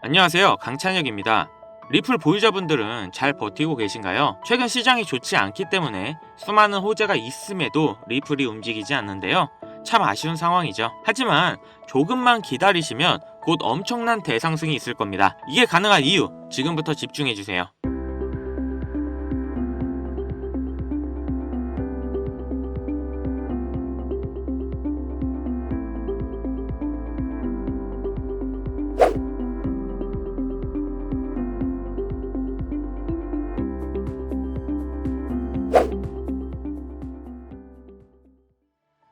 안녕하세요, 강찬혁입니다. 리플 보유자분들은 잘 버티고 계신가요? 최근 시장이 좋지 않기 때문에 수많은 호재가 있음에도 리플이 움직이지 않는데요. 참 아쉬운 상황이죠. 하지만 조금만 기다리시면 곧 엄청난 대상승이 있을 겁니다. 이게 가능한 이유, 지금부터 집중해주세요.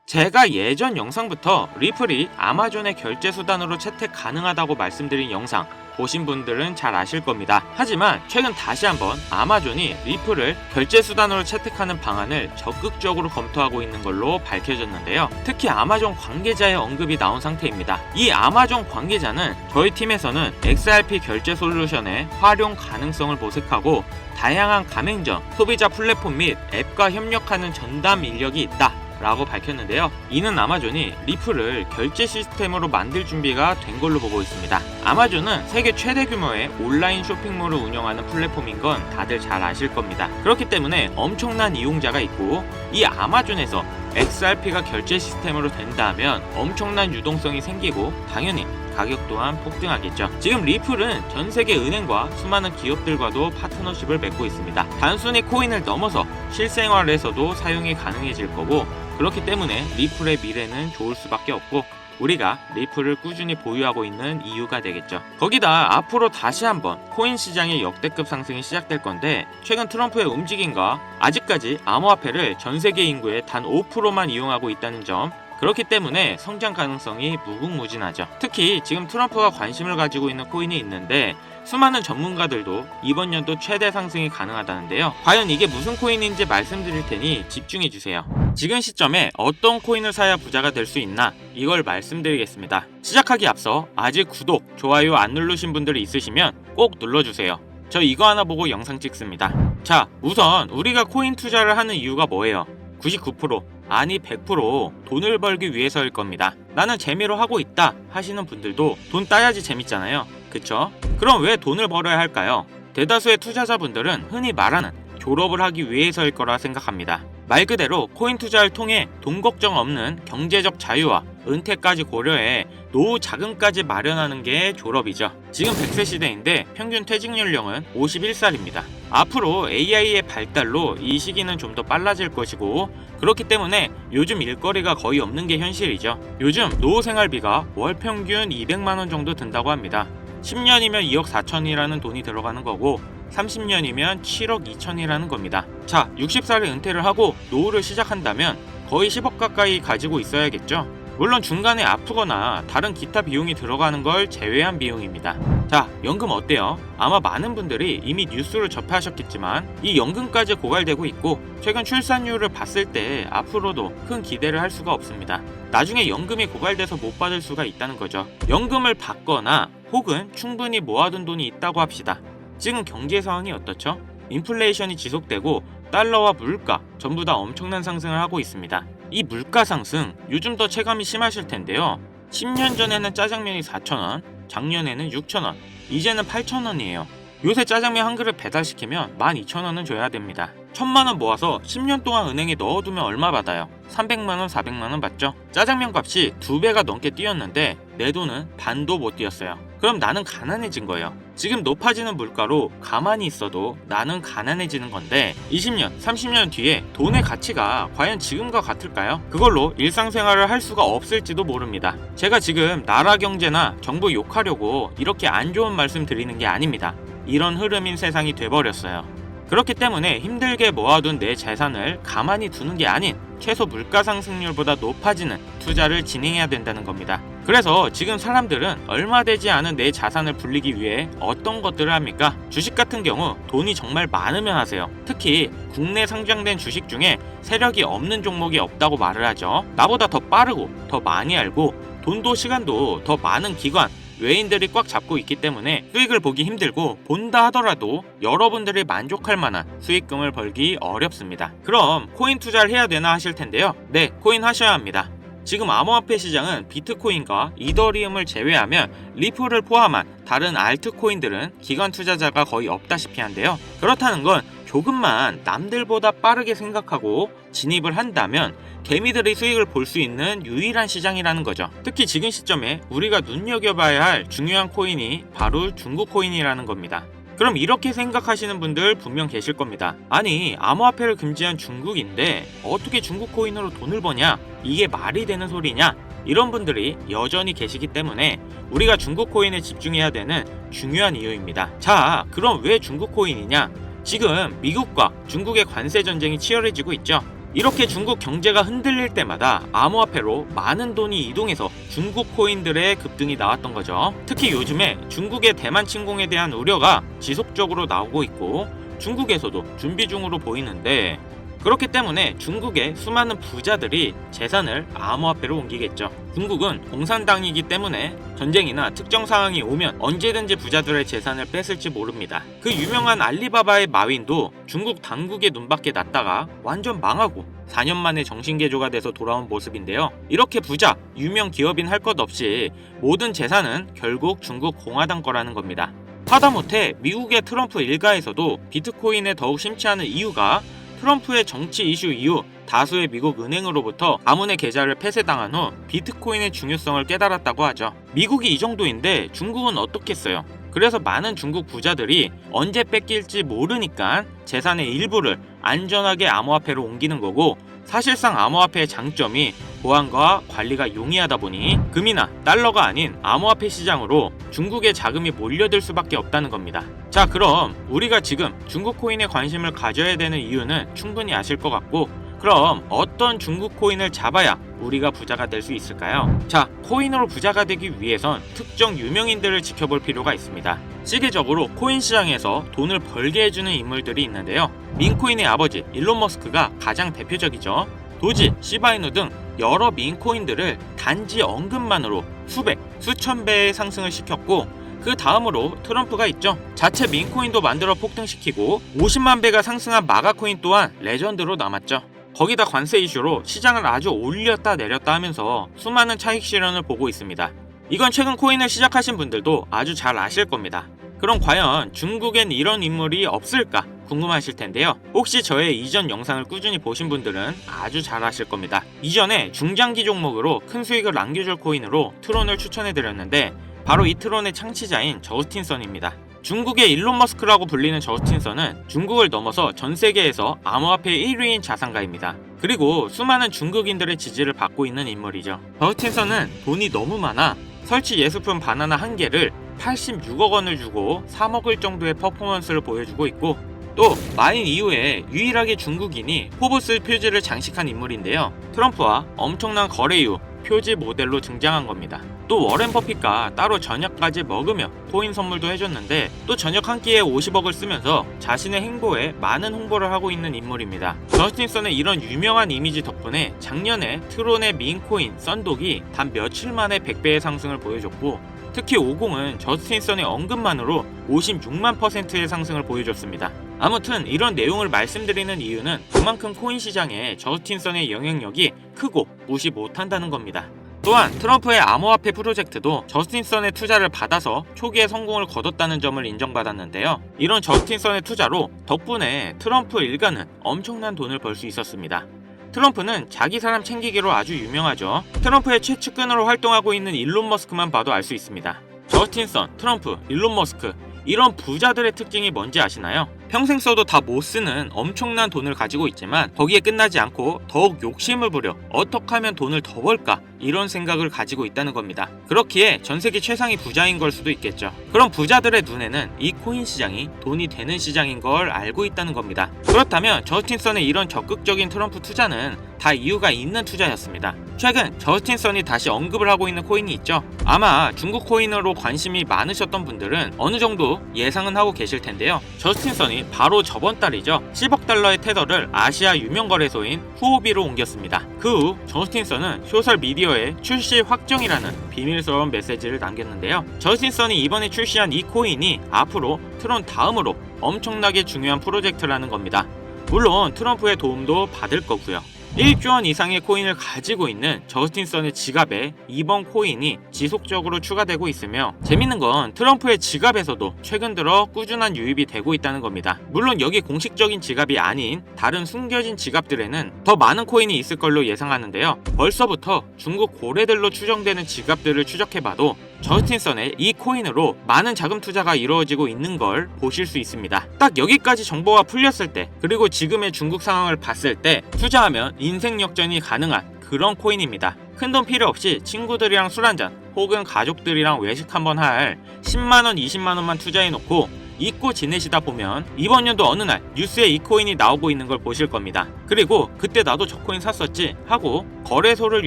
제가 예전 영상부터 리플이 아마존의 결제 수단으로 채택 가능하다고 말씀드린 영상 보신 분들은 잘 아실 겁니다. 하지만 최근 다시 한번 아마존이 리플을 결제 수단으로 채택하는 방안을 적극적으로 검토하고 있는 걸로 밝혀졌는데요. 특히 아마존 관계자의 언급이 나온 상태입니다. 이 아마존 관계자는 저희 팀에서는 XRP 결제 솔루션의 활용 가능성을 모색하고 다양한 가맹점, 소비자 플랫폼 및 앱과 협력하는 전담 인력이 있다 라고 밝혔는데요. 이는 아마존이 리플을 결제 시스템으로 만들 준비가 된 걸로 보고 있습니다. 아마존은 세계 최대 규모의 온라인 쇼핑몰을 운영하는 플랫폼인 건 다들 잘 아실 겁니다. 그렇기 때문에 엄청난 이용자가 있고 이 아마존에서 XRP가 결제 시스템으로 된다면 엄청난 유동성이 생기고 당연히 가격 또한 폭등하겠죠. 지금 리플은 전 세계 은행과 수많은 기업들과도 파트너십을 맺고 있습니다. 단순히 코인을 넘어서 실생활에서도 사용이 가능해질 거고 그렇기 때문에 리플의 미래는 좋을 수밖에 없고 우리가 리플을 꾸준히 보유하고 있는 이유가 되겠죠. 거기다 앞으로 다시 한번 코인 시장의 역대급 상승이 시작될 건데 최근 트럼프의 움직임과 아직까지 암호화폐를 전 세계 인구의 단 5%만 이용하고 있다는 점, 그렇기 때문에 성장 가능성이 무궁무진하죠. 특히 지금 트럼프가 관심을 가지고 있는 코인이 있는데 수많은 전문가들도 이번 연도 최대 상승이 가능하다는데요. 과연 이게 무슨 코인인지 말씀드릴 테니 집중해주세요. 지금 시점에 어떤 코인을 사야 부자가 될 수 있나 이걸 말씀드리겠습니다. 시작하기 앞서 아직 구독, 좋아요 안 누르신 분들이 있으시면 꼭 눌러주세요. 저 이거 하나 보고 영상 찍습니다. 자, 우선 우리가 코인 투자를 하는 이유가 뭐예요? 99% 아니 100% 돈을 벌기 위해서일 겁니다. 나는 재미로 하고 있다 하시는 분들도 돈 따야지 재밌잖아요. 그쵸? 그럼 왜 돈을 벌어야 할까요? 대다수의 투자자분들은 흔히 말하는 졸업을 하기 위해서일 거라 생각합니다. 말 그대로 코인 투자를 통해 돈 걱정 없는 경제적 자유와 은퇴까지 고려해 노후 자금까지 마련하는 게 졸업이죠. 지금 100세 시대인데 평균 퇴직 연령은 51살입니다. 앞으로 AI의 발달로 이 시기는 좀 더 빨라질 것이고 그렇기 때문에 요즘 일거리가 거의 없는 게 현실이죠. 요즘 노후 생활비가 월 평균 200만원 정도 든다고 합니다. 10년이면 2억 4천이라는 돈이 들어가는 거고 30년이면 7억 2천이라는 겁니다. 자, 60살에 은퇴를 하고 노후를 시작한다면 거의 10억 가까이 가지고 있어야겠죠. 물론 중간에 아프거나 다른 기타 비용이 들어가는 걸 제외한 비용입니다. 자, 연금 어때요? 아마 많은 분들이 이미 뉴스를 접하셨겠지만 이 연금까지 고갈되고 있고 최근 출산율을 봤을 때 앞으로도 큰 기대를 할 수가 없습니다. 나중에 연금이 고갈돼서 못 받을 수가 있다는 거죠. 연금을 받거나 혹은 충분히 모아둔 돈이 있다고 합시다. 지금 경제 상황이 어떻죠? 인플레이션이 지속되고 달러와 물가 전부 다 엄청난 상승을 하고 있습니다. 이 물가 상승 요즘 더 체감이 심하실 텐데요. 10년 전에는 짜장면이 4,000원, 작년에는 6,000원, 이제는 8,000원이에요. 요새 짜장면 한 그릇 배달시키면 12,000원은 줘야 됩니다. 1,000만원 모아서 10년 동안 은행에 넣어두면 얼마 받아요? 300만원, 400만원 받죠? 짜장면 값이 2배가 넘게 뛰었는데 내 돈은 반도 못 뛰었어요. 그럼 나는 가난해진 거예요. 지금 높아지는 물가로 가만히 있어도 나는 가난해지는 건데 20년, 30년 뒤에 돈의 가치가 과연 지금과 같을까요? 그걸로 일상생활을 할 수가 없을지도 모릅니다. 제가 지금 나라 경제나 정부 욕하려고 이렇게 안 좋은 말씀 드리는 게 아닙니다. 이런 흐름인 세상이 돼버렸어요. 그렇기 때문에 힘들게 모아둔 내 재산을 가만히 두는 게 아닌 최소 물가 상승률보다 높아지는 투자를 진행해야 된다는 겁니다. 그래서 지금 사람들은 얼마 되지 않은 내 자산을 불리기 위해 어떤 것들을 합니까? 주식 같은 경우 돈이 정말 많으면 하세요. 특히 국내 상장된 주식 중에 세력이 없는 종목이 없다고 말을 하죠. 나보다 더 빠르고 더 많이 알고 돈도 시간도 더 많은 기관, 외인들이 꽉 잡고 있기 때문에 수익을 보기 힘들고 본다 하더라도 여러분들이 만족할 만한 수익금을 벌기 어렵습니다. 그럼 코인 투자를 해야 되나 하실 텐데요. 네, 코인 하셔야 합니다. 지금 암호화폐 시장은 비트코인과 이더리움을 제외하면 리플을 포함한 다른 알트코인들은 기관 투자자가 거의 없다시피 한데요. 그렇다는 건 조금만 남들보다 빠르게 생각하고 진입을 한다면 개미들의 수익을 볼 수 있는 유일한 시장이라는 거죠. 특히 지금 시점에 우리가 눈여겨봐야 할 중요한 코인이 바로 중국 코인이라는 겁니다. 그럼 이렇게 생각하시는 분들 분명 계실 겁니다. 아니, 암호화폐를 금지한 중국인데 어떻게 중국 코인으로 돈을 버냐? 이게 말이 되는 소리냐? 이런 분들이 여전히 계시기 때문에 우리가 중국 코인에 집중해야 되는 중요한 이유입니다. 자, 그럼 왜 중국 코인이냐? 지금 미국과 중국의 관세 전쟁이 치열해지고 있죠. 이렇게 중국 경제가 흔들릴 때마다 암호화폐로 많은 돈이 이동해서 중국 코인들의 급등이 나왔던 거죠. 특히 요즘에 중국의 대만 침공에 대한 우려가 지속적으로 나오고 있고 중국에서도 준비 중으로 보이는데, 그렇기 때문에 중국의 수많은 부자들이 재산을 암호화폐로 옮기겠죠. 중국은 공산당이기 때문에 전쟁이나 특정 상황이 오면 언제든지 부자들의 재산을 뺏을지 모릅니다. 그 유명한 알리바바의 마윈도 중국 당국의 눈밖에 났다가 완전 망하고 4년 만에 정신개조가 돼서 돌아온 모습인데요. 이렇게 부자, 유명 기업인 할 것 없이 모든 재산은 결국 중국 공화당 거라는 겁니다. 하다못해 미국의 트럼프 일가에서도 비트코인에 더욱 심취하는 이유가 트럼프의 정치 이슈 이후 다수의 미국 은행으로부터 가문의 계좌를 폐쇄당한 후 비트코인의 중요성을 깨달았다고 하죠. 미국이 이 정도인데 중국은 어떻겠어요? 그래서 많은 중국 부자들이 언제 뺏길지 모르니까 재산의 일부를 안전하게 암호화폐로 옮기는 거고, 사실상 암호화폐의 장점이 보안과 관리가 용이하다 보니 금이나 달러가 아닌 암호화폐 시장으로 중국의 자금이 몰려들 수밖에 없다는 겁니다. 자, 그럼 우리가 지금 중국 코인에 관심을 가져야 되는 이유는 충분히 아실 것 같고, 그럼 어떤 중국 코인을 잡아야 우리가 부자가 될 수 있을까요? 자, 코인으로 부자가 되기 위해선 특정 유명인들을 지켜볼 필요가 있습니다. 시계적으로 코인 시장에서 돈을 벌게 해주는 인물들이 있는데요. 민코인의 아버지 일론 머스크가 가장 대표적이죠. 도지, 시바이누 등 여러 민코인들을 단지 언급만으로 수백, 수천 배의 상승을 시켰고, 그 다음으로 트럼프가 있죠. 자체 민코인도 만들어 폭등시키고 50만 배가 상승한 마가코인 또한 레전드로 남았죠. 거기다 관세 이슈로 시장을 아주 올렸다 내렸다 하면서 수많은 차익 실현을 보고 있습니다. 이건 최근 코인을 시작하신 분들도 아주 잘 아실 겁니다. 그럼 과연 중국엔 이런 인물이 없을까 궁금하실 텐데요. 혹시 저의 이전 영상을 꾸준히 보신 분들은 아주 잘 아실 겁니다. 이전에 중장기 종목으로 큰 수익을 남겨줄 코인으로 트론을 추천해드렸는데 바로 이 트론의 창시자인 저스틴 선입니다. 중국의 일론 머스크라고 불리는 저스틴 선은 중국을 넘어서 전 세계에서 암호화폐 1위인 자산가입니다. 그리고 수많은 중국인들의 지지를 받고 있는 인물이죠. 저스틴 선은 돈이 너무 많아 설치 예술품 바나나 한 개를 86억 원을 주고 사 먹을 정도의 퍼포먼스를 보여주고 있고, 또 마인 이후에 유일하게 중국인이 포브스 표지를 장식한 인물인데요. 트럼프와 엄청난 거래 이후 표지 모델로 등장한 겁니다. 또 워렌 버핏과 따로 저녁까지 먹으며 코인 선물도 해줬는데, 또 저녁 한 끼에 50억을 쓰면서 자신의 행보에 많은 홍보를 하고 있는 인물입니다. 저스틴 선의 이런 유명한 이미지 덕분에 작년에 트론의 민코인 썬독이 단 며칠 만에 100배의 상승을 보여줬고, 특히 50은 저스틴 선의 언급만으로 56만 %의 상승을 보여줬습니다. 아무튼 이런 내용을 말씀드리는 이유는 그만큼 코인 시장에 저스틴 선의 영향력이 크고 무시 못한다는 겁니다. 또한 트럼프의 암호화폐 프로젝트도 저스틴 선의 투자를 받아서 초기에 성공을 거뒀다는 점을 인정받았는데요. 이런 저스틴 선의 투자로 덕분에 트럼프 일가는 엄청난 돈을 벌 수 있었습니다. 트럼프는 자기 사람 챙기기로 아주 유명하죠. 트럼프의 최측근으로 활동하고 있는 일론 머스크만 봐도 알 수 있습니다. 저스틴 선, 트럼프, 일론 머스크, 이런 부자들의 특징이 뭔지 아시나요? 평생 써도 다 못 쓰는 엄청난 돈을 가지고 있지만 거기에 끝나지 않고 더욱 욕심을 부려 어떻게 하면 돈을 더 벌까, 이런 생각을 가지고 있다는 겁니다. 그렇기에 전세계 최상위 부자인 걸 수도 있겠죠. 그럼 부자들의 눈에는 이 코인 시장이 돈이 되는 시장인 걸 알고 있다는 겁니다. 그렇다면 저스틴 선의 이런 적극적인 트럼프 투자는 다 이유가 있는 투자였습니다. 최근 저스틴 선이 다시 언급을 하고 있는 코인이 있죠. 아마 중국 코인으로 관심이 많으셨던 분들은 어느 정도 예상은 하고 계실 텐데요. 저스틴 선이 바로 저번 달이죠. 10억 달러의 테더를 아시아 유명 거래소인 후오비로 옮겼습니다. 그 후 저스틴 선은 소셜 미디어에 출시 확정이라는 비밀스러운 메시지를 남겼는데요. 저스틴 선이 이번에 출시한 이 코인이 앞으로 트론 다음으로 엄청나게 중요한 프로젝트라는 겁니다. 물론 트럼프의 도움도 받을 거고요. 1조 원 이상의 코인을 가지고 있는 저스틴 선의 지갑에 이번 코인이 지속적으로 추가되고 있으며, 재밌는 건 트럼프의 지갑에서도 최근 들어 꾸준한 유입이 되고 있다는 겁니다. 물론 여기 공식적인 지갑이 아닌 다른 숨겨진 지갑들에는 더 많은 코인이 있을 걸로 예상하는데요. 벌써부터 중국 고래들로 추정되는 지갑들을 추적해봐도 저스틴 선의 이 코인으로 많은 자금 투자가 이루어지고 있는 걸 보실 수 있습니다. 딱 여기까지 정보가 풀렸을 때, 그리고 지금의 중국 상황을 봤을 때 투자하면 인생 역전이 가능한 그런 코인입니다. 큰돈 필요 없이 친구들이랑 술 한잔 혹은 가족들이랑 외식 한번 할 10만원 20만원만 투자해놓고 잊고 지내시다 보면 이번 연도 어느 날 뉴스에 이 코인이 나오고 있는 걸 보실 겁니다. 그리고 그때 나도 저 코인 샀었지 하고 거래소를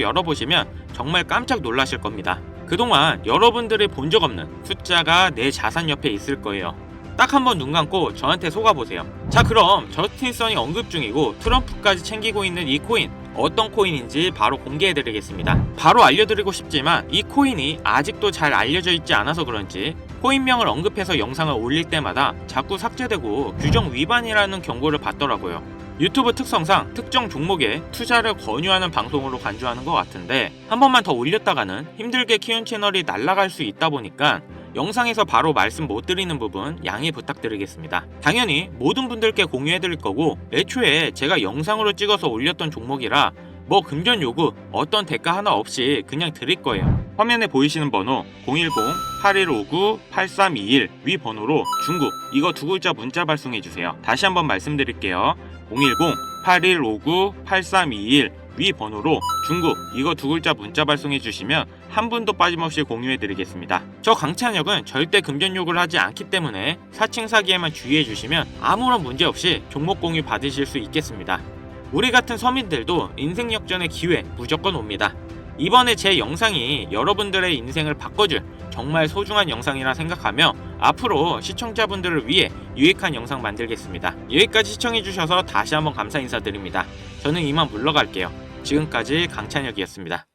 열어보시면 정말 깜짝 놀라실 겁니다. 그동안 여러분들이 본 적 없는 숫자가 내 자산 옆에 있을 거예요. 딱 한번 눈 감고 저한테 속아보세요. 자, 그럼 저스틴 선이 언급 중이고 트럼프까지 챙기고 있는 이 코인, 어떤 코인인지 바로 공개해드리겠습니다. 바로 알려드리고 싶지만 이 코인이 아직도 잘 알려져 있지 않아서 그런지 코인명을 언급해서 영상을 올릴 때마다 자꾸 삭제되고 규정 위반이라는 경고를 받더라고요. 유튜브 특성상 특정 종목에 투자를 권유하는 방송으로 간주하는 것 같은데, 한 번만 더 올렸다가는 힘들게 키운 채널이 날아갈 수 있다 보니까 영상에서 바로 말씀 못 드리는 부분 양해 부탁드리겠습니다. 당연히 모든 분들께 공유해드릴 거고, 애초에 제가 영상으로 찍어서 올렸던 종목이라 뭐 금전 요구 어떤 대가 하나 없이 그냥 드릴 거예요. 화면에 보이시는 번호 010-8159-8321 위 번호로 중국 이거 두 글자 문자 발송해주세요. 다시 한번 말씀드릴게요. 010-8159-8321 위 번호로 중국 이거 두 글자 문자 발송해 주시면 한 분도 빠짐없이 공유해 드리겠습니다. 저 강찬혁은 절대 금전 요구를 하지 않기 때문에 사칭 사기에만 주의해 주시면 아무런 문제 없이 종목 공유 받으실 수 있겠습니다. 우리 같은 서민들도 인생 역전의 기회 무조건 옵니다. 이번에 제 영상이 여러분들의 인생을 바꿔줄 정말 소중한 영상이라 생각하며 앞으로 시청자분들을 위해 유익한 영상 만들겠습니다. 여기까지 시청해주셔서 다시 한번 감사 인사드립니다. 저는 이만 물러갈게요. 지금까지 강찬혁이었습니다.